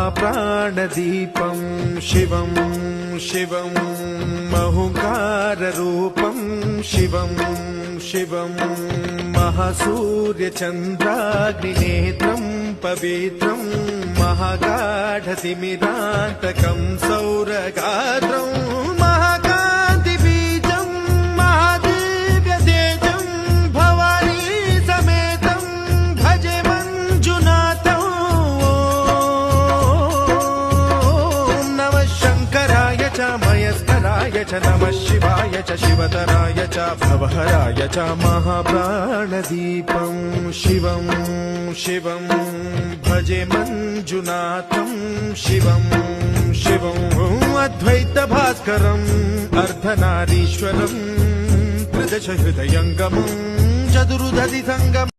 महाप्राणदीपं शिवं शिवं महुकाररूपं शिवं शिवं महासूर्यचन्द्राग्निनेत्रं पवित्रं महागाढतिमिरान्तकं सौरगात्रं महाकान्तिबीजं महादिव्यतेजं भवानी समेतं भजे मञ्जुनाथं। ॐ नमः शङ्कराय च मयस्कराय च नमः शिवाय च शिवतराय च भवहराय च महाप्राणदीपं शिवं शिवं भजे मञ्जुनाथं शिवं शिवं अद्वैतभास्करम् अर्धनारीश्वरं त्रिदश हृदयङ्गमं चतुर्दधि सङ्गमम्।